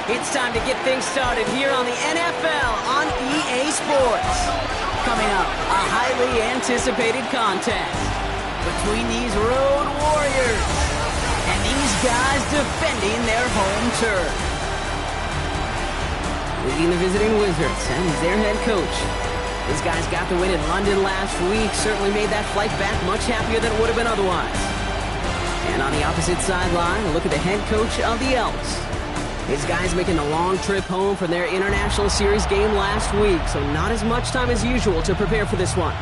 It's time to get things started here on the NFL on EA Sports. Coming up, a highly anticipated contest between these road warriors and these guys defending their home turf. Leading the visiting Wizards, and he's their head coach. These guys got the win in London last week, certainly made that flight back much happier than it would have been otherwise. And on the opposite sideline, a look at the head coach of the Elks. His guys making a long trip home from their International Series game last week, so not as much time as usual to prepare for this one.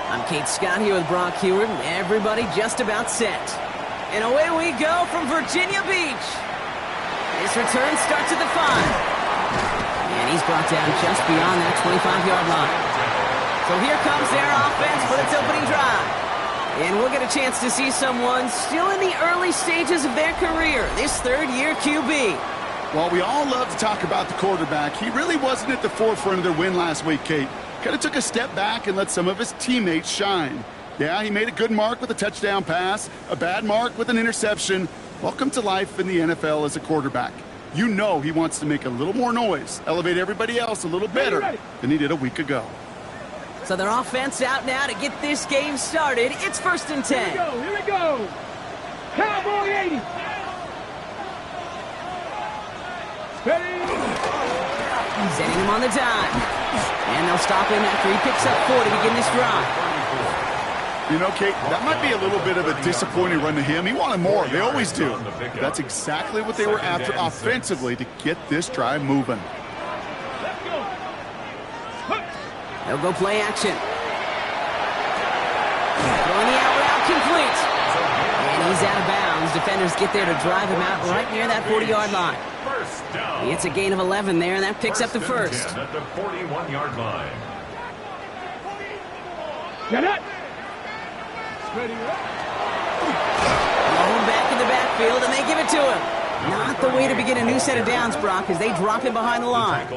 I'm Kate Scott here with Brock Heward, and everybody just about set. And away we go from Virginia Beach. His return starts at the 5. And he's brought down just beyond that 25-yard line. So here comes their offense for its opening drive. And we'll get a chance to see someone still in the early stages of their career, this third-year QB. While we all love to talk about the quarterback, he really wasn't at the forefront of their win last week, Kate. Kind of took a step back and let some of his teammates shine. Yeah, he made a good mark with a touchdown pass, a bad mark with an interception. Welcome to life in the NFL as a quarterback. You know he wants to make a little more noise, elevate everybody else a little better than he did a week ago. So their offense out now to get this game started. It's 1st and 10. Here we go. Cowboy 80. Sending him on the dime. And they'll stop him after he picks up 4 to begin this drive. You know, Kate, that might be a little bit of a disappointing run to him. He wanted more. They always do. But that's exactly what they were after offensively to get this drive moving. They'll go play action. Throwing the out route complete. And he's out of bounds. Defenders get there to drive him out right near that 40-yard line. It's a gain of 11 there, and that picks up the first. At the 41-yard line. Get it. Blown back in the backfield, and they give it to him. Not the way to begin a new set of downs, Brock, as they drop him behind the line.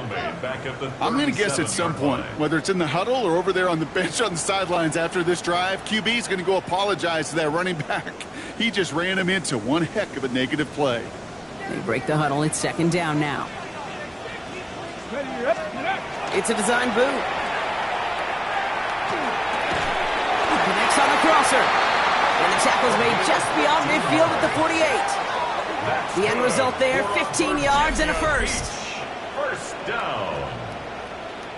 I'm going to guess at some point, whether it's in the huddle or over there on the bench on the sidelines after this drive, QB's going to go apologize to that running back. He just ran him into one heck of a negative play. They break the huddle. It's 2nd down now. It's a design boot. Connects on the crosser. And the tackle's made just beyond midfield at the 48. The end result there, 15 yards and a first. First down.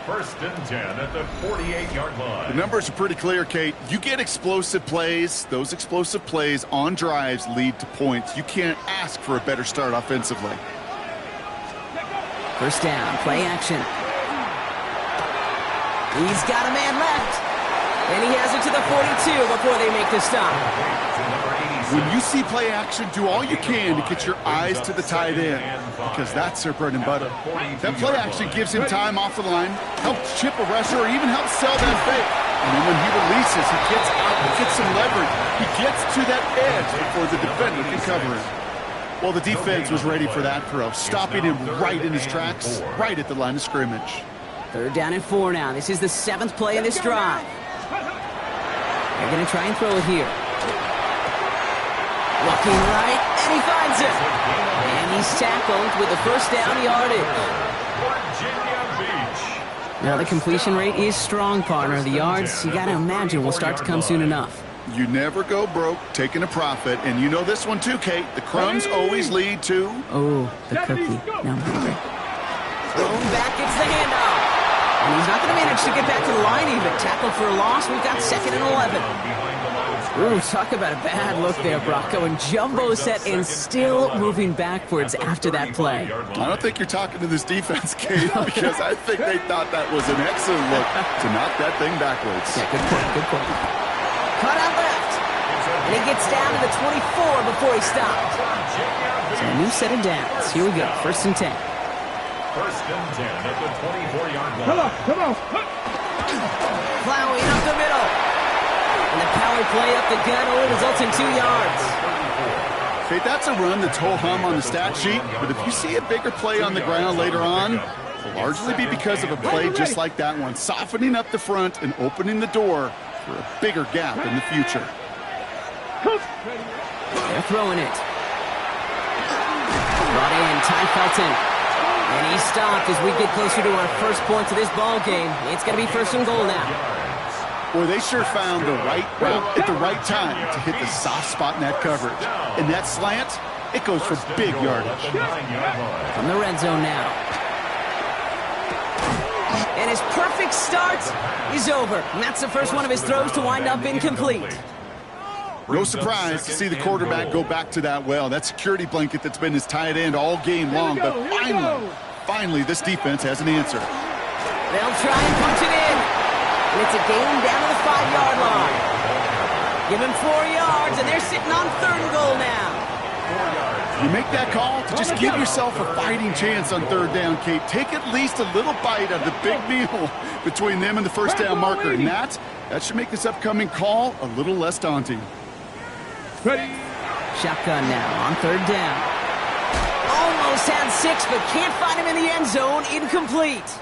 1st and 10 at the 48-yard line. The numbers are pretty clear, Kate. You get explosive plays. Those explosive plays on drives lead to points. You can't ask for a better start offensively. 1st down, play action. He's got a man left. And he has it to the 42 before they make the stop. When you see play action, do all you can to get your eyes to the tight end, because that's their bread and butter. That play action gives him time off the line, helps chip a rusher, or even helps sell that fake. And then when he releases, he gets out, he gets some leverage. He gets to that edge before the defender can cover him. Well, the defense was ready for that throw, stopping him right in his tracks, right at the line of scrimmage. 3rd down and 4 now. This is the 7th play of this drive. They're going to try and throw it here. Looking right, and he finds it. And he's tackled with the 1st down yardage. Virginia Beach. Now the completion rate is strong, partner. The yards, you got to imagine, will start to come soon enough. You never go broke taking a profit, and you know this one too, Kate. The crumbs always lead to... Oh, the cookie. Now I'm hungry. Thrown back, it's the handoff. And he's not going to manage to get back to the line even. Tackled for a loss. We've got 2nd and 11. Ooh, talk about a bad look there, Brock. Going jumbo set and still moving backwards after that play. I don't think you're talking to this defense, Kate, because I think they thought that was an excellent look to knock that thing backwards. Yeah, good point, good point. Cut out left. And he gets down to the 24 before he stopped. So a new set of downs. Here we go, 1st and 10. 1st and 10 at the 24-yard line. Come on. Plowing up the middle. And the power play up the gut only results in 2 yards. Okay, that's a run that's ho-hum on the stat sheet, but if you see a bigger play on the ground later on, it'll largely be because of a play just like that one, softening up the front and opening the door for a bigger gap in the future. They're throwing it. Brought in, Ty Felton. And he stopped as we get closer to our first points of this ball game. It's going to be 1st and goal now. Boy, they sure found the right route at the right time to hit the soft spot in that coverage. And that slant, it goes for big yardage. From the red zone now. And his perfect start is over. And that's the first one of his throws to wind up incomplete. No surprise to see the quarterback go back to that well. That security blanket that's been his tight end all game long. But finally, this defense has an answer. They'll try and punch it in. And it's a gain down to the 5-yard line. Give him 4 yards, and they're sitting on 3rd and goal now. You make that call to just give yourself a fighting chance on 3rd down, Kate. Take at least a little bite of the big meal between them and the 1st down marker. And that should make this upcoming call a little less daunting. Ready. Shotgun now on 3rd down. Almost had 6, but can't find him in the end zone. Incomplete.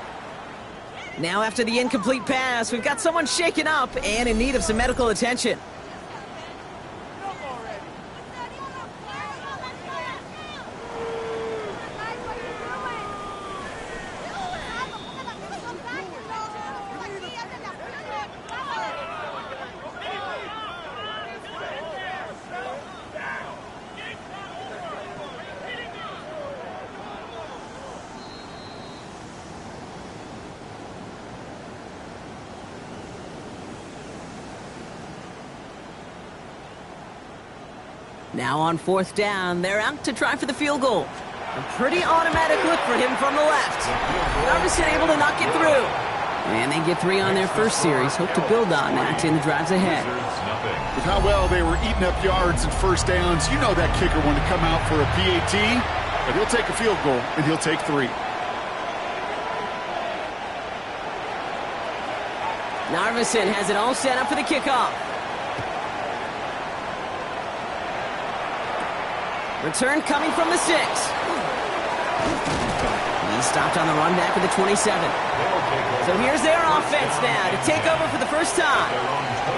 Now after the incomplete pass, we've got someone shaken up and in need of some medical attention. Now on 4th down, they're out to try for the field goal. A pretty automatic look for him from the left. Jarvis able to knock it through. And they get 3 on their first series. Hope to build on that in the drives ahead. With how well they were eating up yards and 1st downs, you know that kicker wanted to come out for a PAT, but he'll take a field goal, and he'll take 3. Narvison has it all set up for the kickoff. Return coming from the 6. He stopped on the run back at the 27. So here's their offense now to take over for the first time.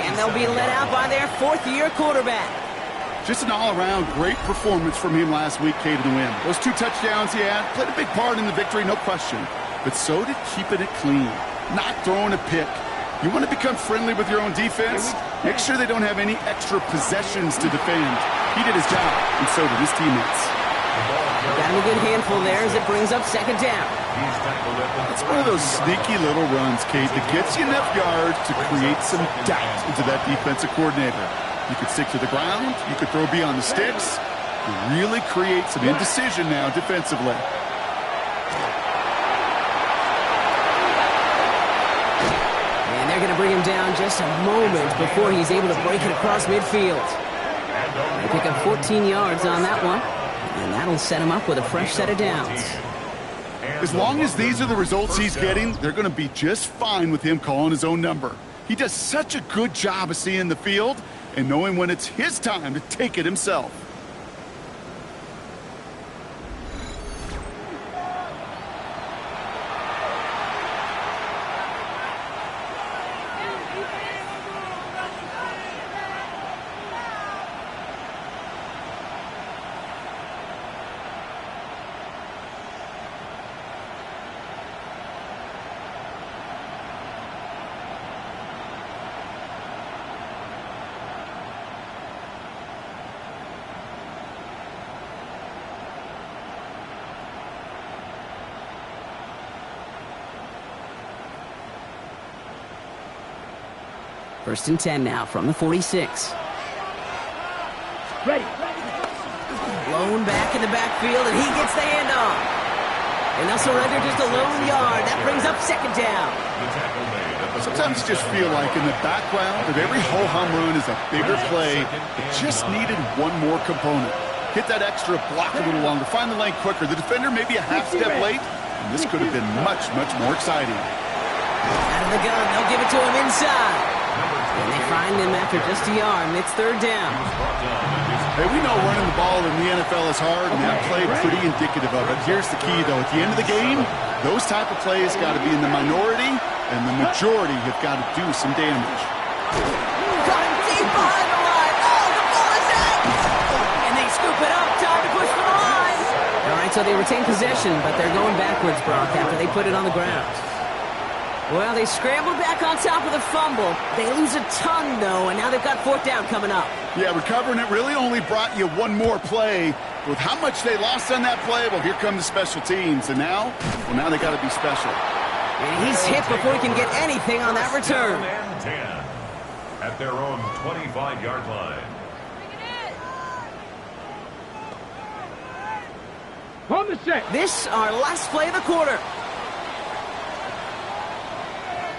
And they'll be led out by their 4th-year quarterback. Just an all-around great performance from him last week, Kate, to win. Those 2 touchdowns he had played a big part in the victory, no question. But so did keeping it clean, not throwing a pick. You want to become friendly with your own defense? Make sure they don't have any extra possessions to defend. He did his job, and so did his teammates. Got him a good handful there as it brings up 2nd down. It's one of those sneaky little runs, Kate, that gets you enough yards to create some doubt into that defensive coordinator. You could stick to the ground, you could throw beyond the sticks, you really create some indecision now defensively. And they're going to bring him down just a moment before he's able to break it across midfield. They pick up 14 yards on that one, and that'll set him up with a fresh set of downs. As long as these are the results he's getting, they're going to be just fine with him calling his own number. He does such a good job of seeing the field and knowing when it's his time to take it himself. First and 10 now from the 46. Ready. Blown back in the backfield, and he gets the handoff. And they'll surrender just a lone yard. That brings up 2nd down. Sometimes you just feel like in the background of every ho-hum run is a bigger play that just needed one more component. Hit that extra block a little longer. Find the lane quicker. The defender maybe a half step late. And this could have been much, much more exciting. Out of the gun, they'll give it to him inside. And they find him after just a yard, and it's third down. Hey, we know running the ball in the NFL is hard, and that play pretty indicative of it. Here's the key, though. At the end of the game, those type of plays got to be in the minority, and the majority have got to do some damage. Got him deep behind the line. Oh, the ball is out! And they scoop it up. Time to push for the line. All right, so they retain possession, but they're going backwards, Brock, after they put it on the ground. Well, they scrambled back on top of the fumble. They lose a ton, though, and now they've got fourth down coming up. Yeah, recovering it really only brought you one more play. With how much they lost on that play, well, here come the special teams. And now, well, now they got to be special. And he's hit before he can get anything on that return. And 10 at their own 25-yard line. On the set. This, our last play of the quarter.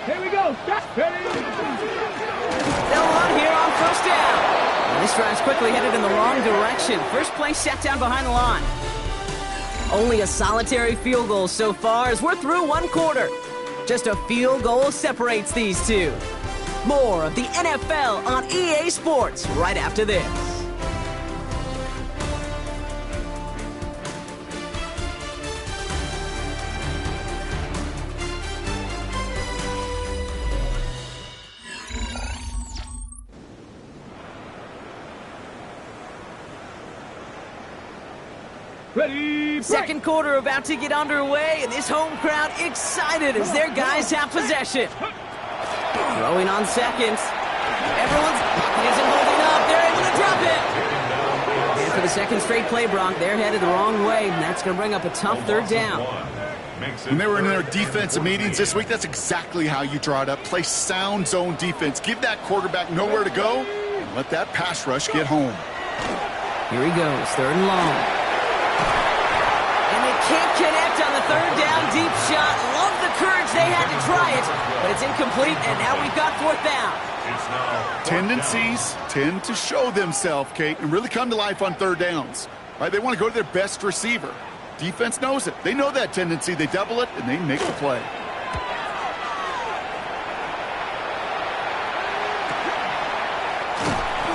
Here we go. Stop. Ready. They'll run here on first down. And this drive's quickly headed in the wrong direction. First play set down behind the line. Only a solitary field goal so far as we're through one quarter. Just a field goal separates these two. More of the NFL on EA Sports right after this. Ready. Second quarter about to get underway, and this home crowd excited as their guys have possession. Throwing on seconds. Everyone's isn't holding up. They're able to drop it. And for the second straight play, Brock, they're headed the wrong way, and that's going to bring up a tough third down. When they were in their defensive meetings this week, that's exactly how you draw it up. Play sound zone defense. Give that quarterback nowhere to go, and let that pass rush get home. Here he goes, third and long. Can't connect on the third down deep shot. Love the courage they had to try it, but it's incomplete, and now we've got fourth down. Tendencies tend to show themselves, Kate, and really come to life on third downs. Right? They want to go to their best receiver. Defense knows it. They know that tendency. They double it, and they make the play.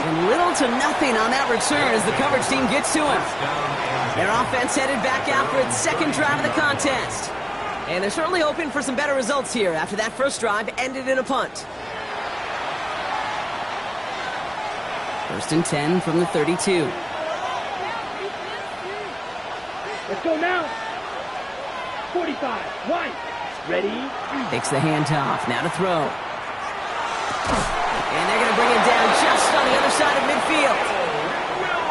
And little to nothing on that return as the coverage team gets to him. Their offense headed back out for its second drive of the contest. And they're certainly hoping for some better results here after that first drive ended in a punt. First and 10 from the 32. Let's go now. 45. One. Ready. Takes the handoff. Now to throw. And they're going to bring it down just on the other side of midfield.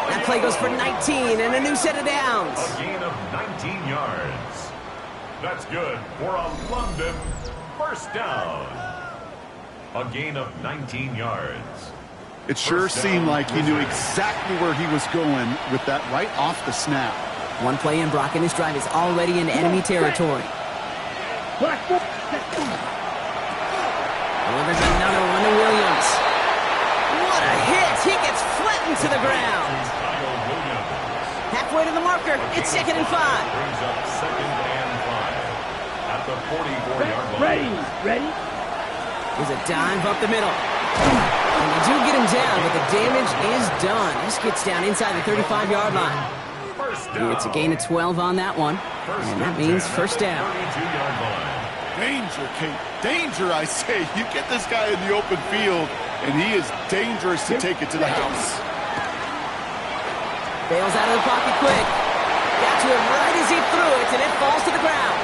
That play goes for 19 and a new set of downs. A gain of 19 yards. That's good for a London first down. A gain of 19 yards. It sure seemed like he knew exactly where he was going with that right off the snap. One play in, Brock, and his drive is already in enemy territory. Delivers another one to Williams. What a hit! He gets flattened to the ground. Halfway to the marker. It's 2nd and 5. Brings up 2nd and 5 at the 44-yard line. Ready. There's a dive up the middle. And they do get him down, but the damage is done. This gets down inside the 35-yard line. It's a gain of 12 on that one. And that means first down. Danger, Kate. Danger, I say. You get this guy in the open field, and he is dangerous to take it to the house. Bails out of the pocket quick. Got to him right as he threw it, and it falls to the ground.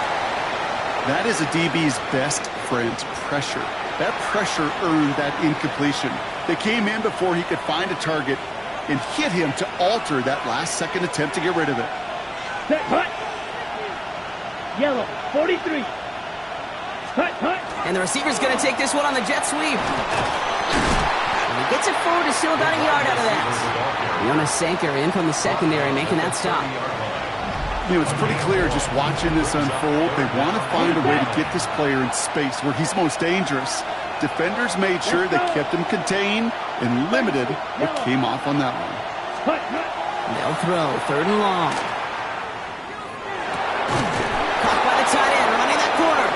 That is a DB's best friend, pressure. That pressure earned that incompletion. They came in before he could find a target and hit him to alter that last-second attempt to get rid of it. Set, hut. Yellow, 43. Hut. And the receiver's going to take this one on the jet sweep. And he gets it forward to still about a yard out of that. Jonas Sanker in from the secondary making that stop. You know, it's pretty clear just watching this unfold. They want to find a way to get this player in space where he's most dangerous. Defenders made sure they kept him contained and limited what came off on that one. And They'll throw, 3rd and long. Caught by the tight end, running that corner.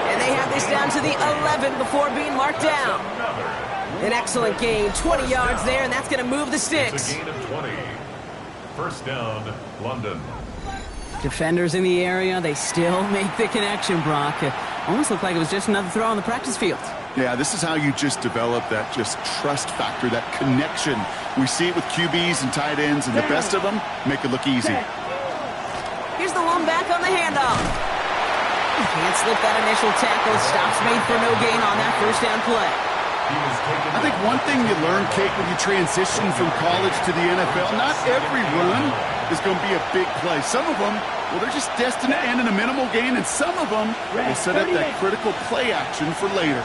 And they have this down to the 11 before being marked down. An excellent gain, 20 yards there, and that's going to move the sticks. It's a gain of 20. First down, London. Defenders in the area, they still make the connection, Brock. It almost looked like it was just another throw on the practice field. Yeah, this is how you just develop that just trust factor, that connection. We see it with QBs and tight ends, and the best of them make it look easy. Here's the lone back on the handoff. Can't slip that initial tackle. Stops made for no gain on that first down play. I think one thing you learn, Kate, when you transition from college to the NFL, not every run is going to be a big play. Some of them, well, they're just destined to end in a minimal gain, and some of them will set up that critical play action for later.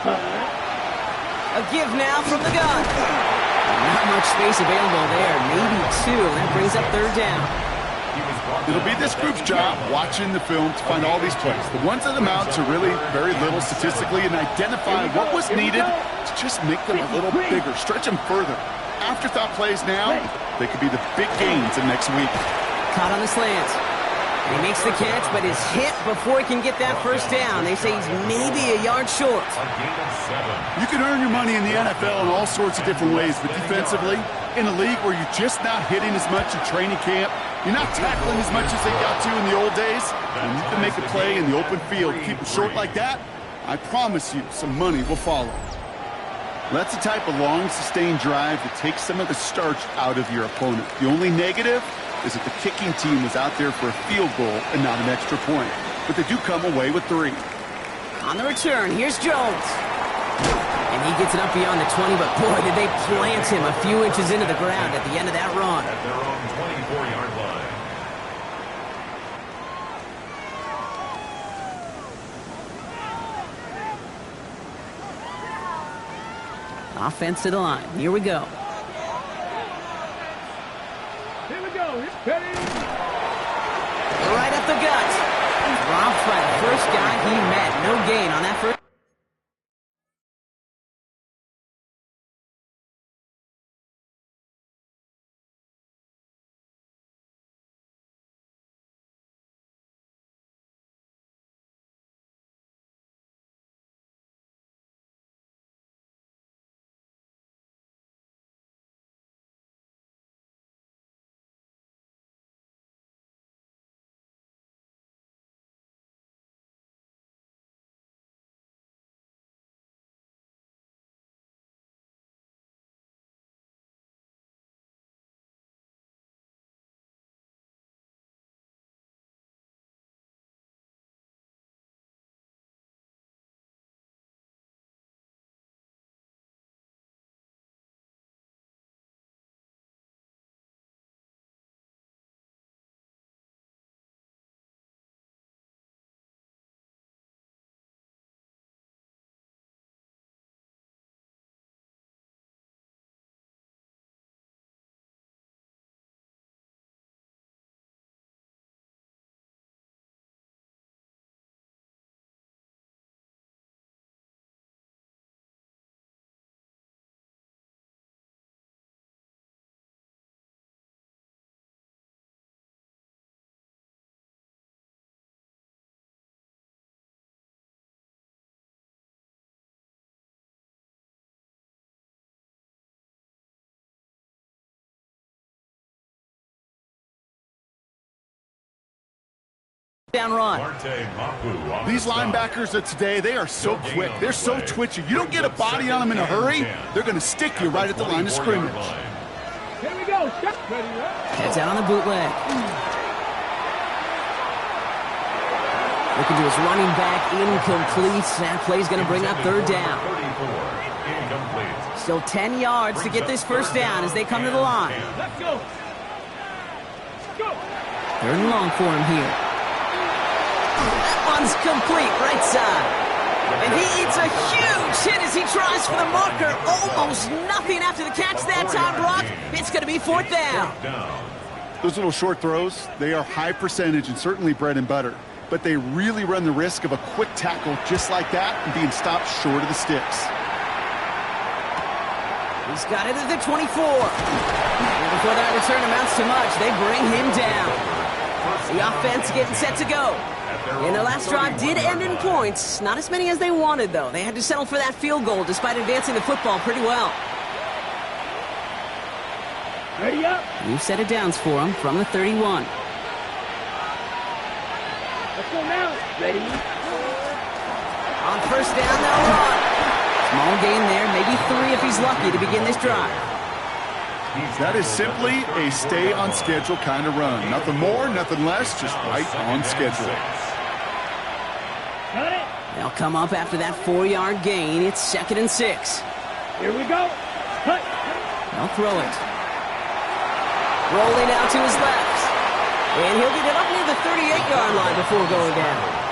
A give now from the gun. Not much space available there. Maybe 2. That brings up 3rd down. It'll be this group's job watching the film to find all these plays. The ones that amount to really very little statistically and identify what was needed to just make them a little bigger, stretch them further. Afterthought plays now, they could be the big gains in next week. Caught on the slant. He makes the catch, but is hit before he can get that first down. They say he's maybe a yard short. You can earn your money in the NFL in all sorts of different ways, but defensively, in a league where you're just not hitting as much in training camp, you're not tackling as much as they got to in the old days, and you can make a play in the open field, keep it short like that, I promise you some money will follow. That's the type of long, sustained drive that takes some of the starch out of your opponent. The only negative is that the kicking team was out there for a field goal and not an extra point. But they do come away with 3. On the return, here's Jones. And he gets it up beyond the 20, but boy, did they plant him a few inches into the ground at the end of that run. At their own 24-yard line. Offense to the line. Here we go. Here we go. Ready? Right up the gut. Dropped by the first guy he met. No gain on that first. Down run. These linebackers of today, they are so quick. They're so twitchy. You don't get a body on them in a hurry, they're going to stick you right at the line of scrimmage. Here we go. Heads out on the bootleg. Looking to his running back, incomplete. That play's going to bring up 3rd down. Still 10 yards to get this first down as they come to the line. Let's go. Go. 3rd and long for him here. That one's complete, right side. And he eats a huge hit as he tries for the marker. Almost nothing after the catch that time, Brock. It's going to be 4th down. Those little short throws, they are high percentage and certainly bread and butter. But they really run the risk of a quick tackle just like that and being stopped short of the sticks. He's got it at the 24. And before that return amounts to much, they bring him down. The offense getting set to go. And their last drive did end in points. Not as many as they wanted, though. They had to settle for that field goal despite advancing the football pretty well. Ready up. New set of downs for him from the 31. Let's go now. Ready. On first down, they'll run. Small gain there, maybe 3 if he's lucky to begin this drive. That is simply a stay-on-schedule kind of run. Nothing more, nothing less, just right on schedule. Got it. They'll come up after that 4-yard gain. It's 2nd and 6. Here we go. Cut. They'll throw it. Rolling out to his left. And he'll get it up near the 38-yard line before going down.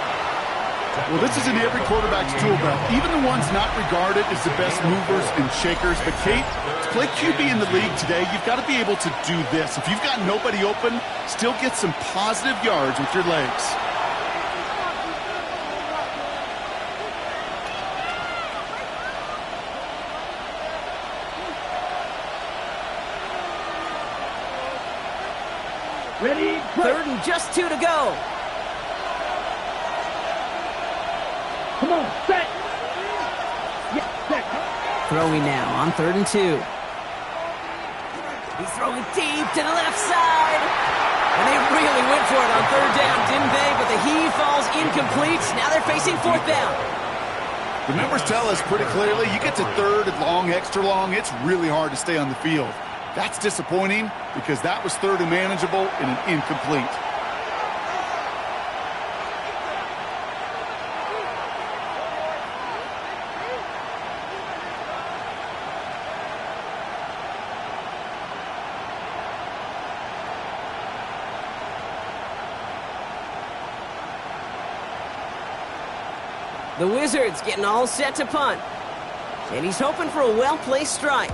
Well, this is in every quarterback's tool belt, even the ones not regarded as the best movers and shakers. But, Kate, to play QB in the league today, you've got to be able to do this. If you've got nobody open, still get some positive yards with your legs. Ready. 3rd and just 2 to go. Come on. Set. Yeah, set. Throwing now on 3rd and 2. He's throwing deep to the left side. And they really went for it on 3rd down, didn't they? But the heave falls incomplete. Now they're facing 4th down. The numbers tell us pretty clearly, you get to 3rd and long, extra long, it's really hard to stay on the field. That's disappointing because that was 3rd and manageable and an incomplete. The Wizards getting all set to punt. And he's hoping for a well-placed strike.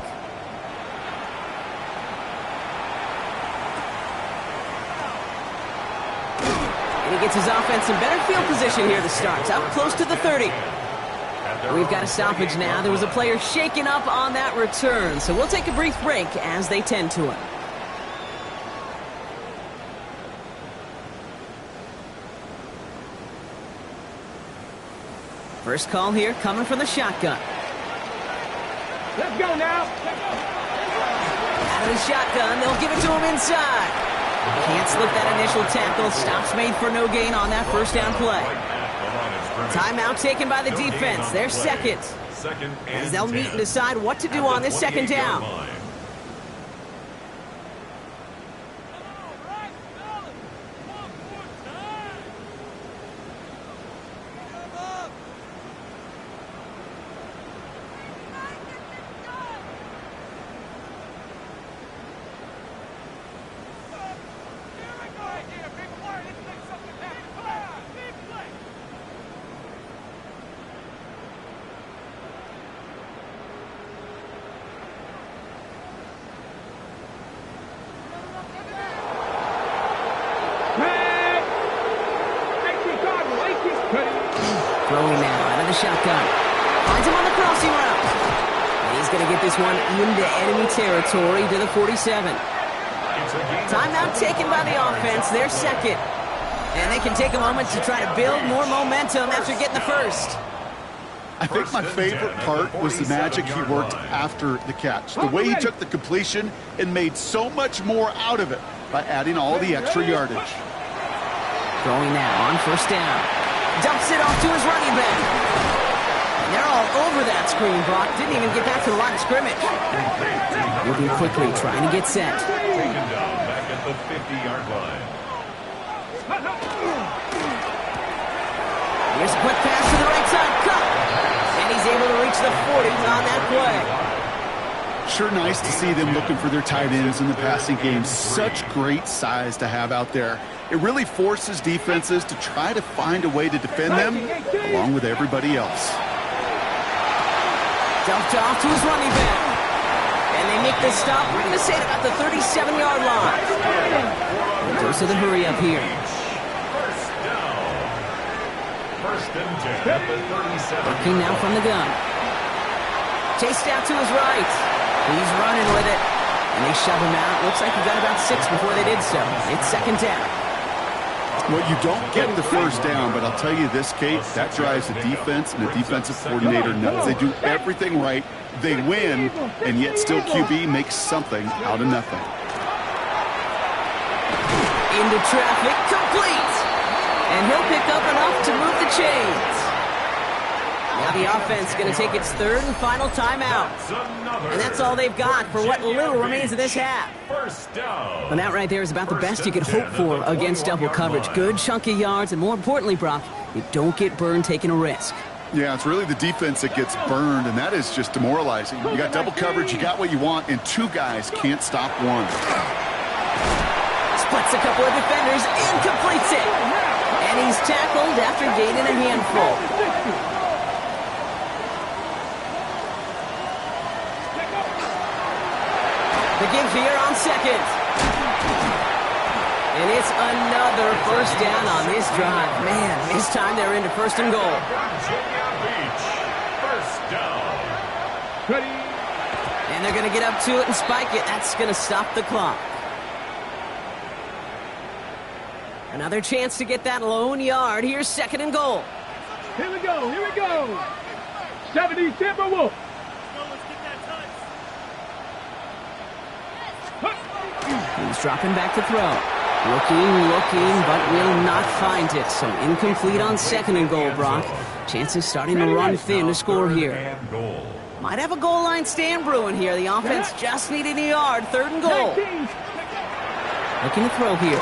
And he gets his offense in better field position here to start. Out close to the 30. We've got a stoppage now. There was a player shaken up on that return. So we'll take a brief break as they tend to him. First call here coming from the shotgun. Let's go now. Out of the shotgun, they'll give it to him inside. Can't slip that initial tackle. Stops made for no gain on that first down play. Timeout taken by the defense. They're second. As they'll meet and decide what to do on this 2nd down. Throwing now out of the shotgun. Finds him on the crossing route. And he's going to get this one into enemy territory to the 47. Timeout taken by the offense. They're second. And they can take a moment to try to build more momentum after getting the first. I think my favorite part was the magic he worked after the catch. The way he took the completion and made so much more out of it by adding all the extra yardage. Throwing now on first down. Dumps it off to his running back. And they're all over that screen, Brock. Didn't even get back to the line of scrimmage. Moving quickly, trying to get set. Taken down back at the 50-yard line. Here's a quick pass to the right side. Cut. And he's able to reach the 40 on that play. Sure nice to see them looking for their tight ends in the passing game. Such great size to have out there. It really forces defenses to try to find a way to defend them along with everybody else. Dumped off to his running back. And they make this stop. We're going to say it about the 37-yard line. Dose of the hurry up here. First and 10 at the 37. Working now from the gun. Chased out to his right. He's running with it. And they shove him out. Looks like he got about 6 before they did so. It's second down. Well, you don't get the first down, but I'll tell you this, Kate, that drives the defense and the defensive coordinator nuts. They do everything right. They win, and yet still QB makes something out of nothing. Into traffic, complete. And he'll pick up enough to move the chains. Now the offense going to take its third and final timeout. And that's all they've got for what little remains of this half. And that right there is about the best you could hope for against double coverage. Good chunky yards, and more importantly, Brock, you don't get burned taking a risk. Yeah, it's really the defense that gets burned, and that is just demoralizing. You got double coverage, you got what you want, and 2 guys can't stop one. Splits a couple of defenders and completes it. And he's tackled after gaining a handful. The give here on second. And it's another first down on this drive. Man, this time they're into first and goal. Virginia Beach, first down. Ready. And they're going to get up to it and spike it. That's going to stop the clock. Another chance to get that lone yard. Here's second and goal. Here we go. Here we go. 70 Timberwolves. He's dropping back to throw. Looking, but will not find it. So incomplete on second and goal, Brock. Chances starting to run thin to score here. Might have a goal line stand brewing here. The offense just needed a yard. Third and goal. Looking to throw here.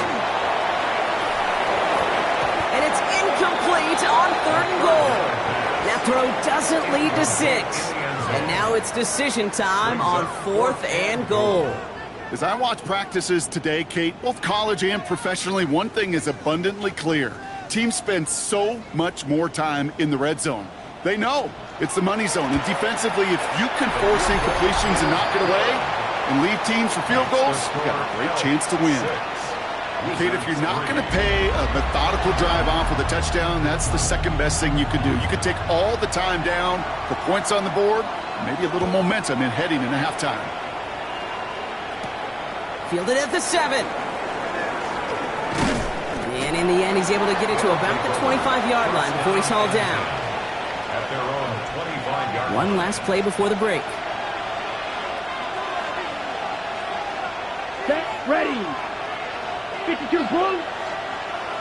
And it's incomplete on third and goal. That throw doesn't lead to 6. And now it's decision time on fourth and goal. As I watch practices today, Kate, both college and professionally, one thing is abundantly clear. Teams spend so much more time in the red zone. They know it's the money zone. And defensively, if you can force incompletions and knock it away and leave teams for field goals, you've got a great chance to win. Kate, if you're not going to pay a methodical drive off with a touchdown, that's the second best thing you could do. You could take all the time down, the points on the board, maybe a little momentum in heading into halftime. Fielded at the 7. And in the end, he's able to get it to about the 25-yard line before he's hauled down. At their own 25-yard line. One last play before the break. Set, ready. 52 Bulls.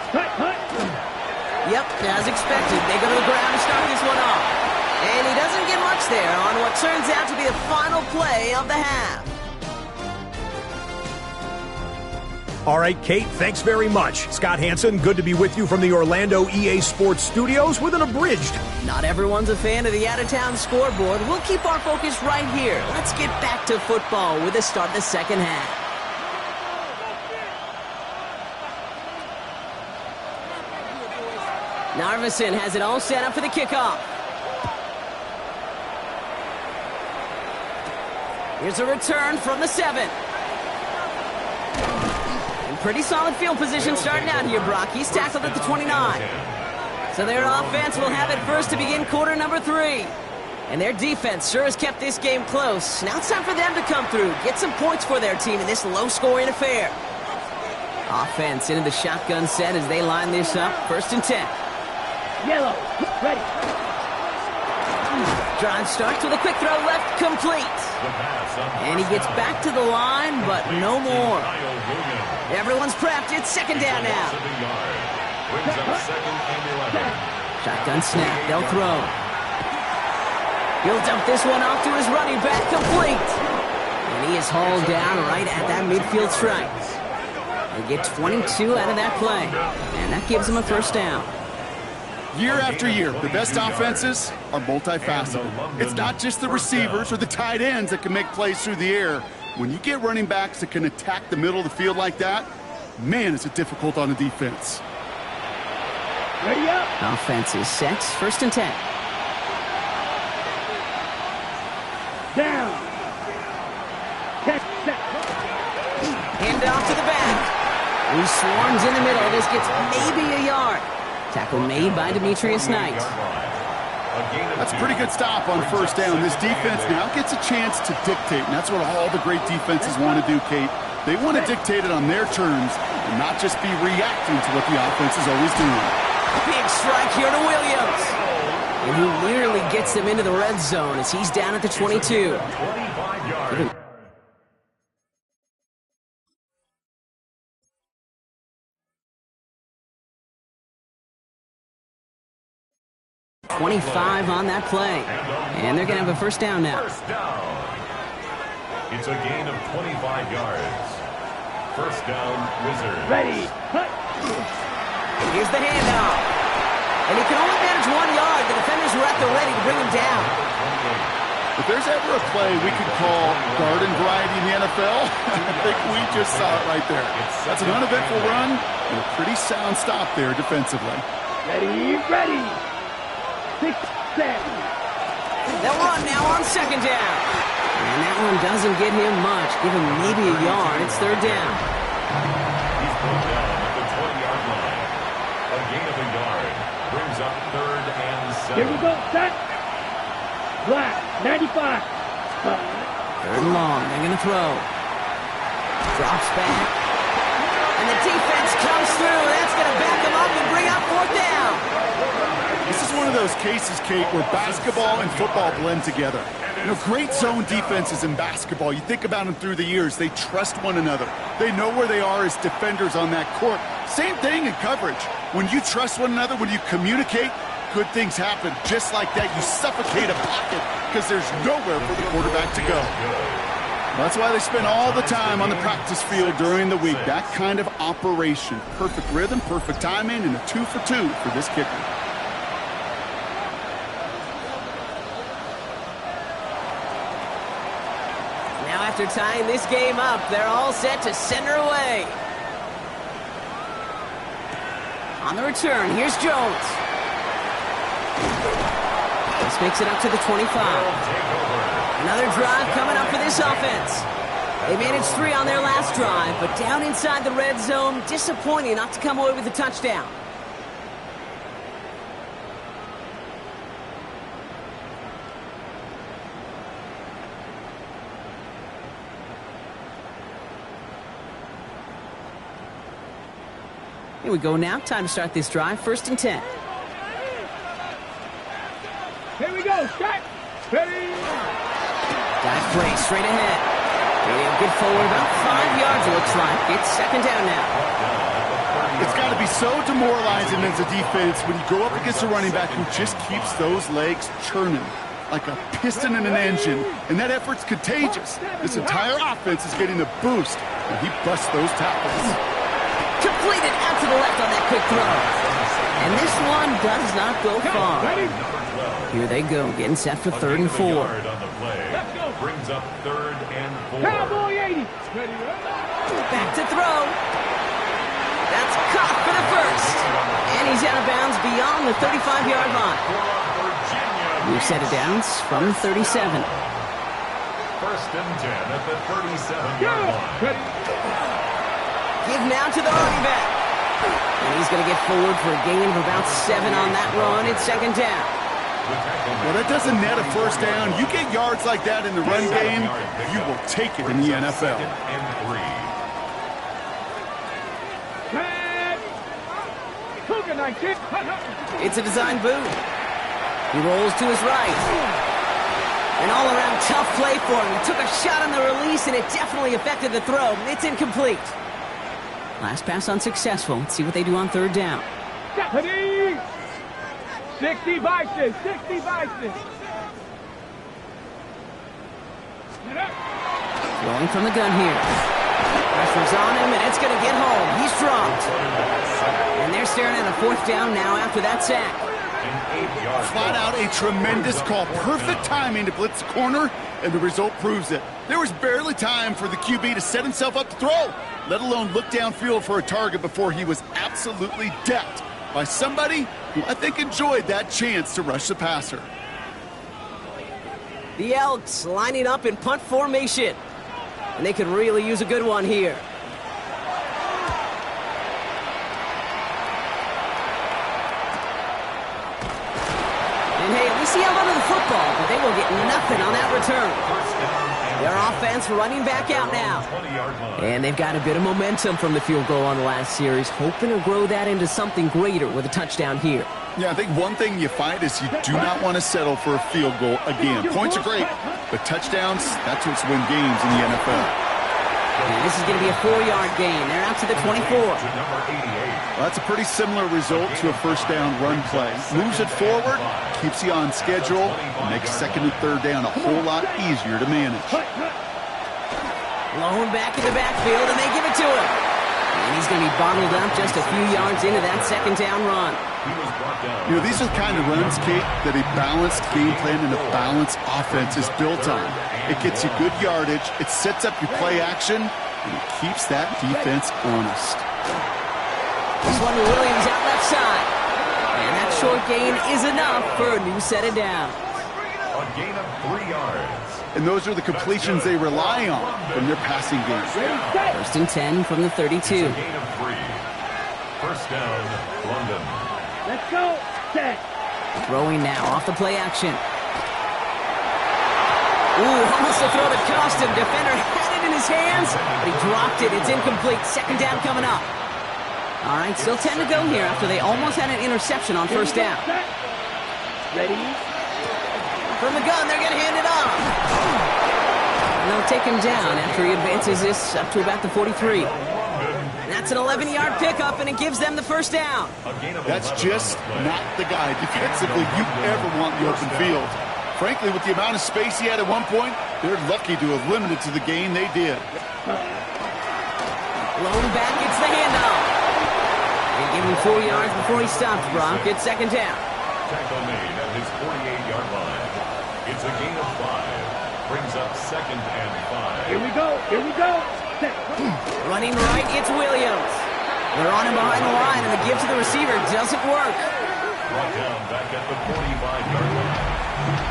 Cut. Yep, as expected, they go to the ground to start this one off. And he doesn't get much there on what turns out to be the final play of the half. All right, Kate, thanks very much. Scott Hansen, good to be with you from the Orlando EA Sports Studios with an abridged. Not everyone's a fan of the out-of-town scoreboard. We'll keep our focus right here. Let's get back to football with the start of the second half. Narveson has it all set up for the kickoff. Here's a return from the 7. Pretty solid field position starting out here, Brock. He's tackled at the 29. So their offense will have it first to begin quarter number 3. And their defense sure has kept this game close. Now it's time for them to come through, get some points for their team in this low-scoring affair. Offense into the shotgun set as they line this up. First and 10. Yellow, ready. Drive starts with a quick throw left, complete. And he gets back to the line, but no more. Everyone's prepped. It's second down now. Shotgun snap. They'll throw. He'll dump this one off to his running back, complete. And he is hauled down right at that midfield stripe. They get 22 out of that play. And that gives him a first down. Year after year, the best offenses are multifaceted. It's not just the receivers or the tight ends that can make plays through the air. When you get running backs that can attack the middle of the field like that, man, is it difficult on the defense. Ready up. Offense is set. First and 10. Down. Catch, set. Hand off to the back. He swarms in the middle. This gets maybe a yard. Tackle made by Demetrius Knight. That's a pretty good stop on first down. This defense now gets a chance to dictate, and that's what all the great defenses want to do, Kate. They want to dictate it on their terms and not just be reacting to what the offense is always doing. Big strike here to Williams. And he nearly gets them into the red zone as he's down at the 22. 25 yards. 25 on that play. And they're going to have a first down now. First down. It's a gain of 25 yards. First down, Wizards. Ready. Here's the handoff. And he can only manage 1 yard. The defenders were at the ready to bring him down. If there's ever a play we could call garden variety in the NFL, I think we just saw it right there. That's an uneventful run and a pretty sound stop there defensively. Ready, ready. 6, 7. They'll run now on second down. And that one doesn't get him much. Give him maybe a yard. It's third down. He's brought down at the 20-yard line. A gain of a yard brings up third and 7. Here we go, set. Black, 95. Third and long. They're going to throw. Drops back. And the defense comes through. That's going to back him up and bring up fourth down. This is one of those cases, Kate, where basketball and football blend together. You know, great zone defenses in basketball. You think about them through the years. They trust one another. They know where they are as defenders on that court. Same thing in coverage. When you trust one another, when you communicate, good things happen. Just like that, you suffocate a pocket because there's nowhere for the quarterback to go. That's why they spend all the time on the practice field during the week. That kind of operation. Perfect rhythm, perfect timing, and a 2 for 2 for this kicker. Now after tying this game up, they're all set to send her away. On the return, here's Jones. This makes it up to the 25. Another drive coming up for this offense. They managed 3 on their last drive, but down inside the red zone, disappointing not to come away with a touchdown. Here we go now. Time to start this drive. 1st and 10. Here we go, set. Ready. Dive play straight ahead. He'll get forward about 5 yards, it looks like. It's second down now. It's got to be so demoralizing as a defense when you go up against a running back who just keeps those legs churning like a piston in an engine, and that effort's contagious. This entire offense is getting a boost, and he busts those tackles. Completed out to the left on that quick throw. And this one does not go far. Here they go, getting set for 3rd and 4. Let's go. Brings up 3rd and 4. Cowboy 80. Ready, Back to throw. That's caught for the first. And he's out of bounds beyond the 35-yard line. We've set it down from the 37. 1st and 10 at the 37-yard line. Ready. Give now to the running back. And he's going to get forward for a gain of about 7 on that run. It's second down. Well, that doesn't net a first down. You get yards like that in the run game, you will take it in the NFL. It's a design boot. He rolls to his right. An all-around tough play for him. He took a shot on the release, and it definitely affected the throw. It's incomplete. Last pass unsuccessful. Let's see what they do on 3rd down. 60 vices, 60 vices. Rolling from the gun here. Pressure's on him, and it's going to get home. He's dropped. And they're staring at a 4th down now after that sack. Flat out a tremendous call. Perfect timing to blitz the corner, and the result proves it. There was barely time for the QB to set himself up to throw, let alone look downfield for a target before he was absolutely decked by somebody who I think enjoyed that chance to rush the passer. The Elks lining up in punt formation. And they could really use a good one here. And hey, at least he held onto the football, but they will get nothing on that return. Their offense running back out now. And they've got a bit of momentum from the field goal on the last series, hoping to grow that into something greater with a touchdown here. Yeah, I think one thing you find is you do not want to settle for a field goal again. Points are great, but touchdowns, that's what's win games in the NFL. And this is going to be a 4-yard gain. They're out to the 24. Well, that's a pretty similar result to a first down run play. Moves it forward, keeps you on schedule, makes second and third down a whole lot easier to manage. Blown back in the backfield, and they give it to him. And he's going to be bottled up just a few yards into that second down run. You know, these are the kind of runs, Kate, that a balanced game plan and a balanced offense is built on. It gets you good yardage, it sets up your play action, and it keeps that defense honest. This one to Williams out left side. And that short gain is enough for a new set of downs. A gain of 3 yards. And those are the completions they rely on from their passing game. First and 10 from the 32. It's a gain of 3. First down, London. Let's go. Set. Throwing now off the play action. Ooh, almost a throw that cost him. Defender had it in his hands, but he dropped it. It's incomplete. Second down coming up. All right, still 10 to go here after they almost had an interception on first down. Ready? From the gun, they're going to hand it off. And they'll take him down after he advances this up to about the 43. That's an 11-yard pickup, and it gives them the first down. That's just not the guy defensively you ever want in the open field. Frankly, with the amount of space he had at one point, they're lucky to have limited to the gain they did. Blown back, it's the handoff. They give him 4 yards before he stops, Brock. It's second down. Tackle made at his 48-yard line. It's a gain of 5. Brings up second and 5. Here we go. Here we go. Set. Running right, it's Williams. They're on him behind the line, and the give to the receiver doesn't work. Brought down back at the 45-yard line.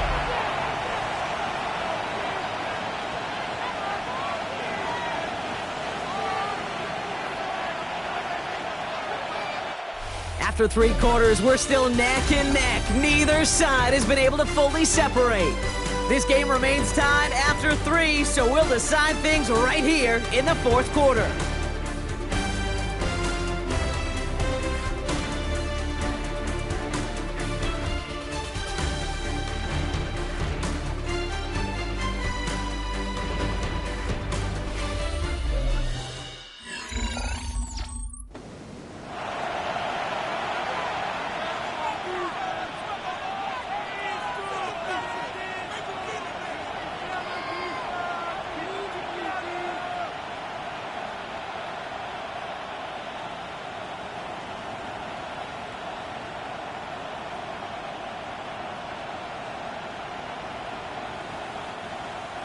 After 3 quarters, we're still neck and neck. Neither side has been able to fully separate. This game remains tied after 3, so we'll decide things right here in the 4th quarter.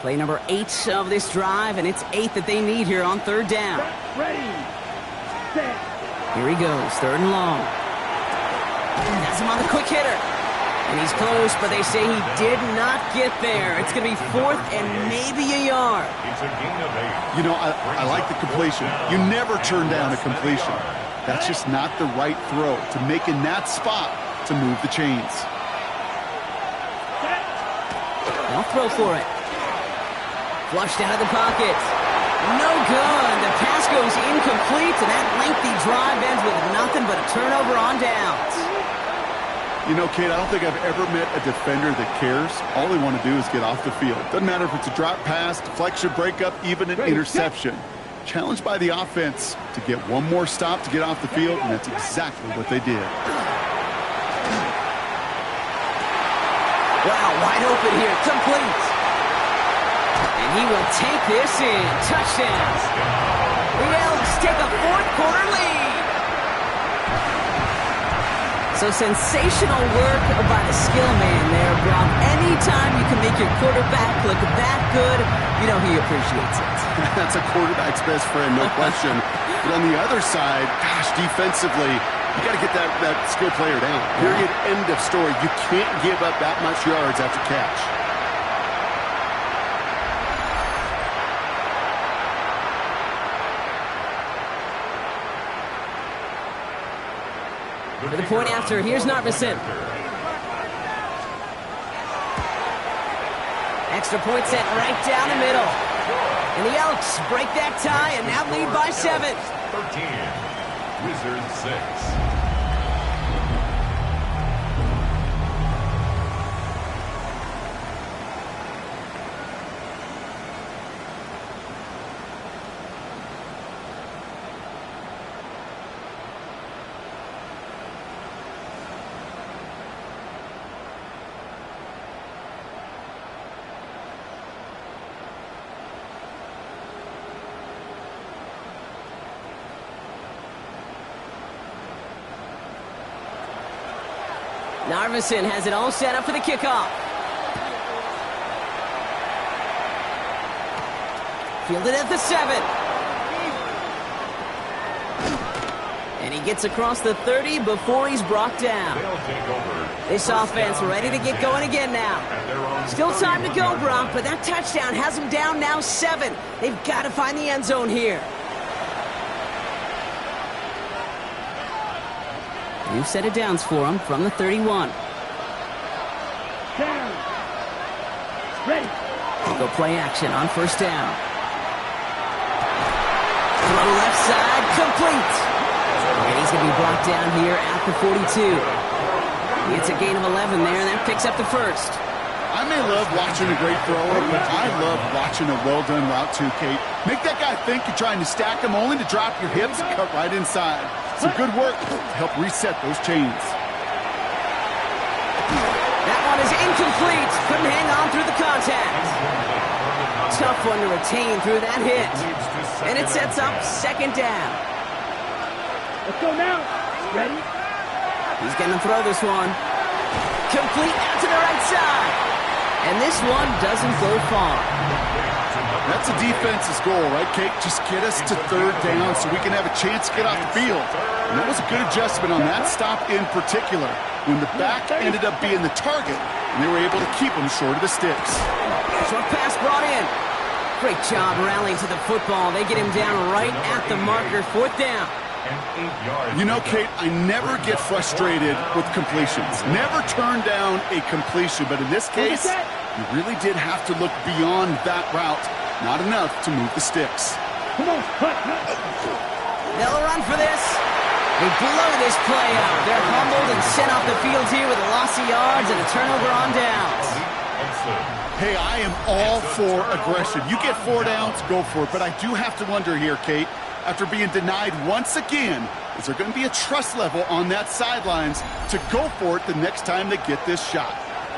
Play number 8 of this drive, and it's 8 that they need here on third down. Ready. Set. Here he goes, third and long. Has him on the quick hitter. And he's close, but they say he did not get there. It's going to be 4th and maybe a yard. It's a gain of 8. You know, I like the completion. You never turn down a completion. That's just not the right throw to make in that spot to move the chains. They'll throw for it. Flushed out of the pocket. No good. The pass goes incomplete, and that lengthy drive ends with nothing but a turnover on downs. You know, Kate, I don't think I've ever met a defender that cares. All they want to do is get off the field. Doesn't matter if it's a drop pass, deflection, breakup, even an interception. Challenged by the offense to get one more stop to get off the field, and that's exactly what they did. Wow, wide open here. Complete. And he will take this in. Touchdowns. The Elks take a 4th quarter lead. So sensational work by the skill man there, Brock. Anytime you can make your quarterback look that good, you know he appreciates it. That's a quarterback's best friend, no question. But on the other side, gosh, defensively, you got to get that skill player down. Period, end of story. You can't give up that much yards after catch. For the point after, here's Narvison. Extra point set right down the middle. And the Elks break that tie and now lead by 7. 13. Wizards 6. Narveson has it all set up for the kickoff. Fielded at the 7. And he gets across the 30 before he's brought down. This offense ready to get going again now. Still time to go, Brock, but that touchdown has them down now 7. They've got to find the end zone here. New set of downs for him from the 31. Down. Ready. Go play action on first down. Throw left side, complete. And he's going to be brought down here at the 42. It's a gain of 11 there, and that picks up the first. I may love watching a great thrower, but I love watching a well-done route too, Kate. Make that guy think you're trying to stack him only to drop your hips and cut right inside. Some good work to help reset those chains. That one is incomplete. Couldn't hang on through the contact. Tough one to retain through that hit. And it sets up second down. Let's go now. Ready? He's going to throw this one. Complete out to the right side. And this one doesn't go far. That's a defense's goal, right, Kate? Just get us to third down so we can have a chance to get off the field. And that was a good adjustment on that stop in particular, when the back ended up being the target, and they were able to keep him short of the sticks. Short pass brought in. Great job rallying to the football. They get him down right at the marker, fourth down. You know, Kate, I never get frustrated with completions. Never turn down a completion, but in this case, you really did have to look beyond that route. Not enough to move the sticks. Come on, cut. They'll run for this. They blow this play out. They're humbled and sent off the field here with a loss of yards and a turnover on downs. Hey, I am all for aggression. You get 4 downs, go for it. But I do have to wonder here, Kate, after being denied once again, is there going to be a trust level on that sidelines to go for it the next time they get this shot?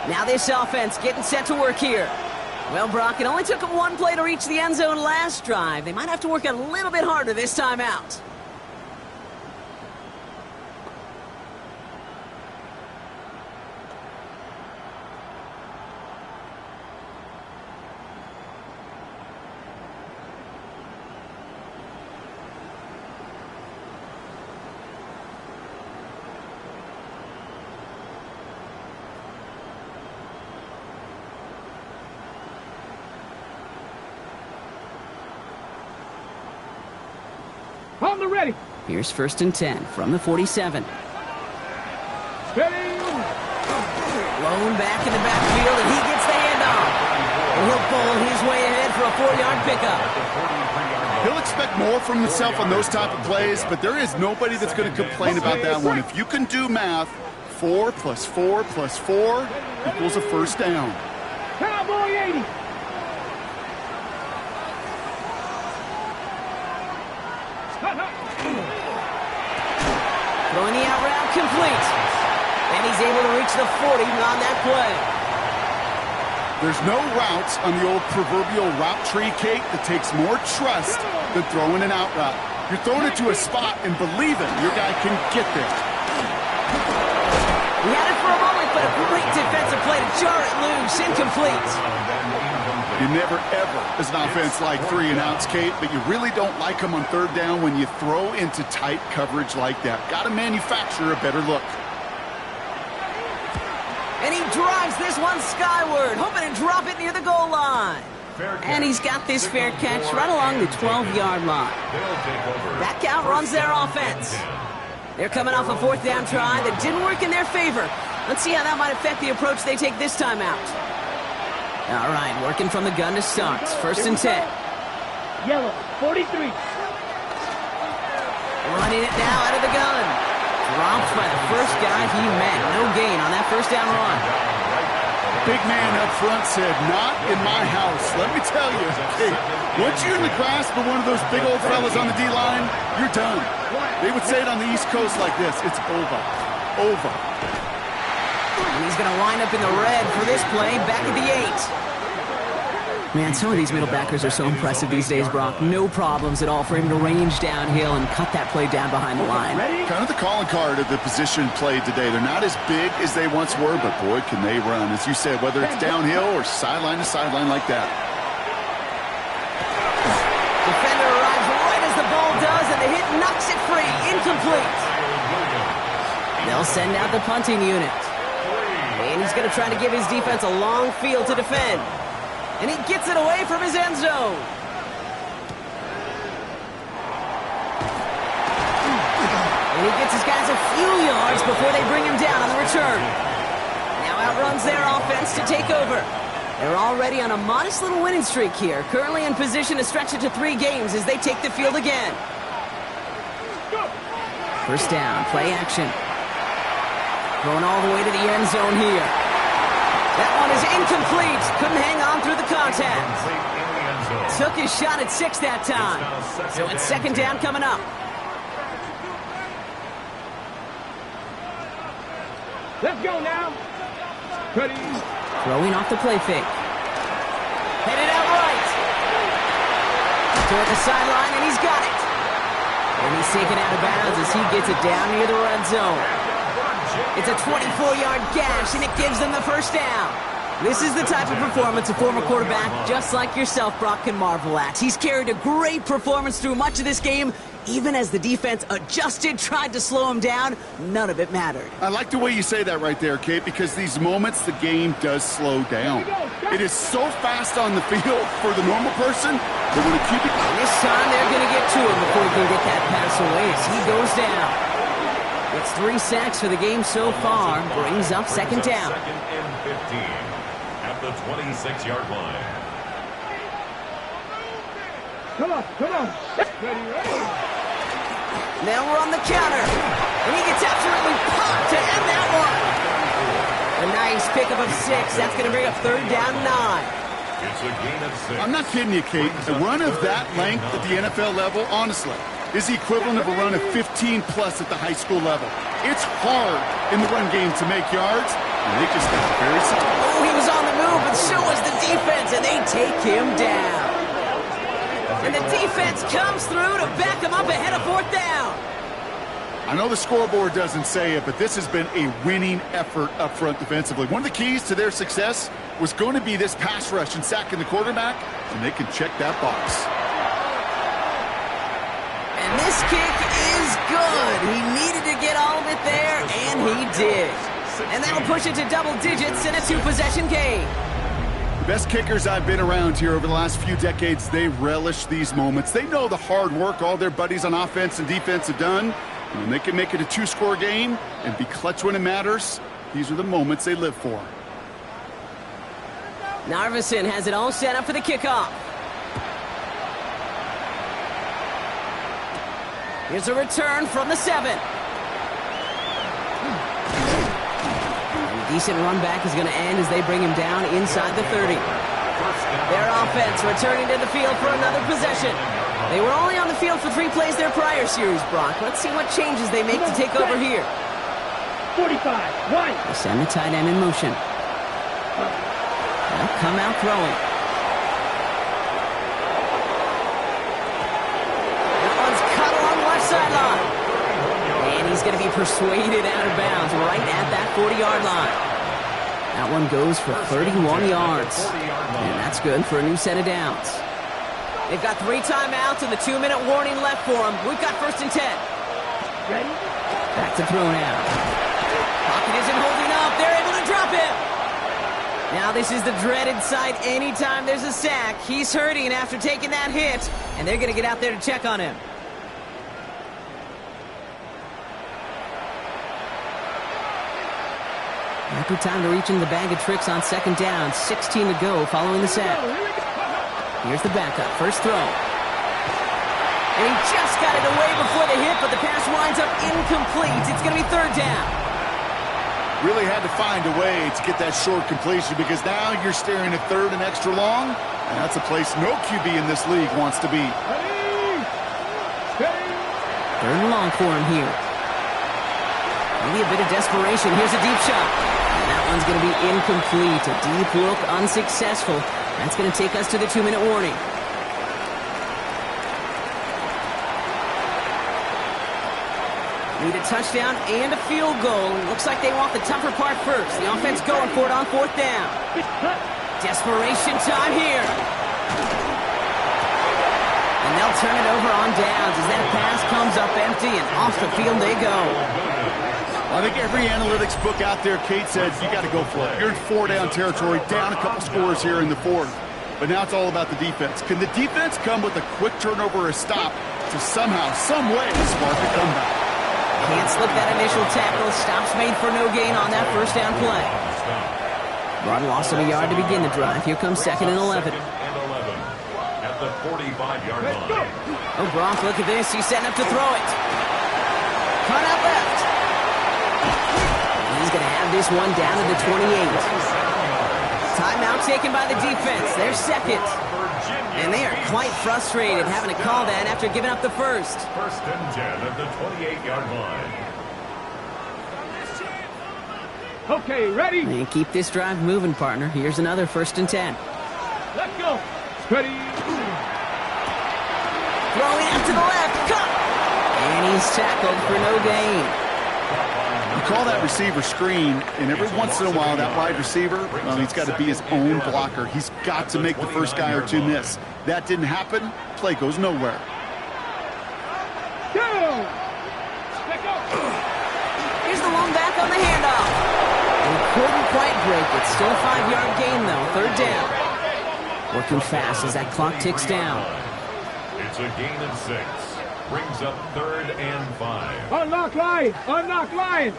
Now this offense getting set to work here. Well, Brock, it only took them one play to reach the end zone last drive. They might have to work a little bit harder this time out. On the ready. Here's first and 10 from the 47. Ready. Blown back in the backfield, and he gets the handoff. And he'll bowl his way ahead for a 4-yard pickup. He'll expect more from himself on those type of plays, but there is nobody that's going to complain about that one. If you can do math, 4 plus 4 plus 4 equals a first down. Cowboy 80. Throwing the out route complete. And he's able to reach the 40 on that play. There's no routes on the old proverbial route tree, Kate, that takes more trust than throwing an out route. You're throwing it to a spot and believing your guy can get there. He had it for a moment, but a great defensive play to jar it loose. Incomplete. You never, ever, as an offense, like 3 and outs, Kate, but you really don't like them on third down when you throw into tight coverage like that. Got to manufacture a better look. And he drives this one skyward, hoping to drop it near the goal line. And he's got this fair catch right along the 12-yard line. That count runs their offense. They're coming off a 4th down try that didn't work in their favor. Let's see how that might affect the approach they take this time out. All right, working from the gun to start. First and 10. Yellow, 43. Running it now out of the gun. Dropped by the first guy he met. No gain on that first down run. Big man up front said, not in my house. Let me tell you, hey, once you're in the grasp of one of those big old fellas on the D-line, you're done. They would say it on the East Coast like this, it's over. Over. And he's going to wind up in the red for this play, back at the 8. Man, some of these middle backers are so impressive these days, Brock. No problems at all for him to range downhill and cut that play down behind the line. Kind of the calling card of the position played today. They're not as big as they once were, but boy, can they run. As you said, whether it's downhill or sideline to sideline like that. Defender arrives right as the ball does, and the hit knocks it free. Incomplete. They'll send out the punting unit. And he's going to try to give his defense a long field to defend. And he gets it away from his end zone. And he gets his guys a few yards before they bring him down on the return. Now outruns their offense to take over. They're already on a modest little winning streak here. Currently in position to stretch it to 3 games as they take the field again. First down, play action. Going all the way to the end zone here. That one is incomplete. Couldn't hang on through the contact. Took his shot at 6 that time. So it's second down coming up. Let's go now. Ready. Throwing off the play fake. Headed out right. Toward the sideline, and he's got it. And he's taken out of bounds as he gets it down near the red zone. It's a 24-yard gash, and it gives them the first down. This is the type of performance a former quarterback just like yourself, Brock, can marvel at. He's carried a great performance through much of this game. Even as the defense adjusted, tried to slow him down, none of it mattered. I like the way you say that right there, Kate, because these moments the game does slow down. It is so fast on the field for the normal person, they're going to keep it. This time they're going to get to him before he can get that pass away as he goes down. It's 3 sacks for the game so far, brings up second down. Second and 15 at the 26-yard line. Come on. Ready. Now we're on the counter, and he gets absolutely popped to end that one. A nice pickup of 6. That's going to bring up third down 9. It's a gain of 6. I'm not kidding you, Kate. A run of that length at the NFL level, honestly, is the equivalent of a run of 15-plus at the high school level. It's hard in the run game to make yards, and they just got very simple. Oh, he was on the move, but so was the defense, and they take him down. And the defense comes through to back him up ahead of fourth down. I know the scoreboard doesn't say it, but this has been a winning effort up front defensively. One of the keys to their success was going to be this pass rush and sacking the quarterback, and they can check that box. And this kick is good. He needed to get all of it there, and he did. And that'll push it to double digits in a 2-possession game. The best kickers I've been around here over the last few decades, they relish these moments. They know the hard work all their buddies on offense and defense have done. And when they can make it a 2-score game and be clutch when it matters, these are the moments they live for. Narveson has it all set up for the kickoff. Here's a return from the 7. Decent run back is going to end as they bring him down inside the 30. Their offense returning to the field for another possession. They were only on the field for 3 plays their prior series, Brock. Let's see what changes they make to take over here. 45, 1. They send the tight end in motion. They'll come out throwing. That one's cut along the left sideline. And he's going to be persuaded out of bounds right at that 40-yard line. That one goes for 31 yards. And that's good for a new set of downs. They've got 3 timeouts and the 2-minute warning left for them. We've got first and 10. Ready? Back to throw now. Pocket isn't holding up. They're able to drop him. Now this is the dreaded sight anytime there's a sack. He's hurting after taking that hit, and they're going to get out there to check on him. Might be time to reach into the bag of tricks on second down. 16 to go following the sack. Here's the backup. First throw. And he just got it away before the hit, but the pass winds up incomplete. It's going to be third down. Really had to find a way to get that short completion because now you're staring at third and extra long, and that's a place no QB in this league wants to be. Third and long for him here. Maybe a bit of desperation. Here's a deep shot. And that one's going to be incomplete. A deep look, unsuccessful. That's going to take us to the 2-minute warning. Need a touchdown and a field goal. Looks like they want the tougher part first. The offense going for it on fourth down. Desperation time here. And they'll turn it over on downs as that pass comes up empty and off the field they go. I think every analytics book out there, Kate, said you got to go for it. You're in 4-down territory, down a couple scores here in the fourth. But now it's all about the defense. Can the defense come with a quick turnover or a stop to somehow, some way, spark a comeback? Can't slip that initial tackle. Stops made for no gain on that first down play. Rod lost him a yard to begin the drive. Here comes second and 11. At the 45-yard line. Oh, Brock, look at this. He's setting up to throw it. Cut out left. He's going to have this one down to the 28. Timeout taken by the defense. They're second. And they are quite frustrated having to call that after giving up the first. First and 10 at the 28-yard line. Okay, ready? And keep this drive moving, partner. Here's another first and 10. Let's go. Ready? Throwing out to the left. Cut! And he's tackled for no gain. You call that receiver screen, and every once in a while, that wide receiver, well, he's got to be his own blocker. He's got to make the first guy or two miss. That didn't happen. Play goes nowhere. Go! Let go! Here's the one back on the handoff. And he couldn't quite break it. Still a 5-yard gain, though. Third down. Working fast as that clock ticks down. It's a gain of 6. Brings up third and 5. Unlock line! Unlock line!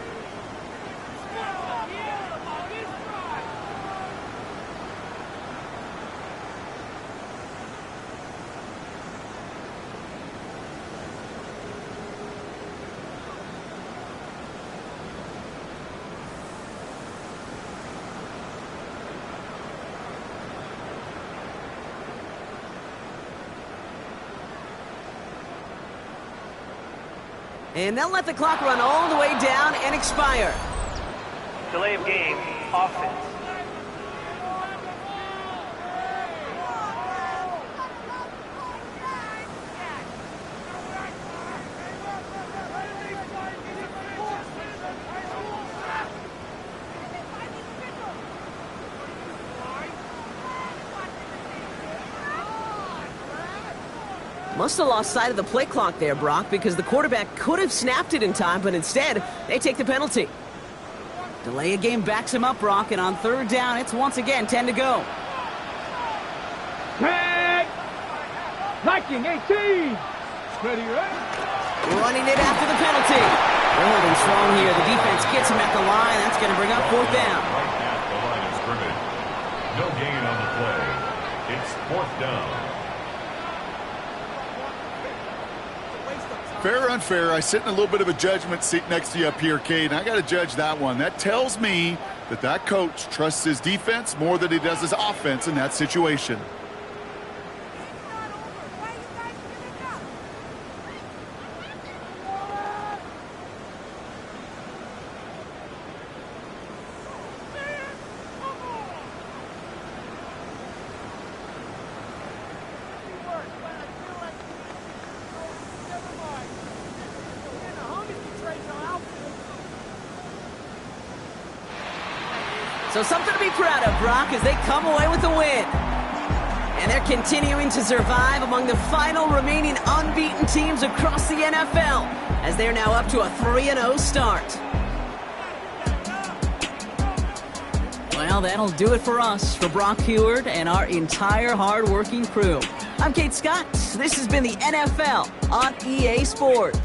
And they'll let the clock run all the way down and expire. Delay of game, offense. Must have lost sight of the play clock there, Brock, because the quarterback could have snapped it in time, but instead, they take the penalty. Delay of game backs him up, Brock, and on third down, it's once again 10 to go. Tag! Viking 18! Ready, ready? Running it after the penalty. They're holding strong here. The defense gets him at the line. That's going to bring up fourth down. Right at the line of scrimmage. No gain on the play. It's fourth down. Fair or unfair, I sit in a little bit of a judgment seat next to you up here, Kate, and I got to judge that one. That tells me that that coach trusts his defense more than he does his offense in that situation. So something to be proud of, Brock, as they come away with the win. And they're continuing to survive among the final remaining unbeaten teams across the NFL, as they're now up to a 3-0 start. Well, that'll do it for us, for Brock Huard and our entire hard-working crew. I'm Kate Scott. This has been the NFL on EA Sports.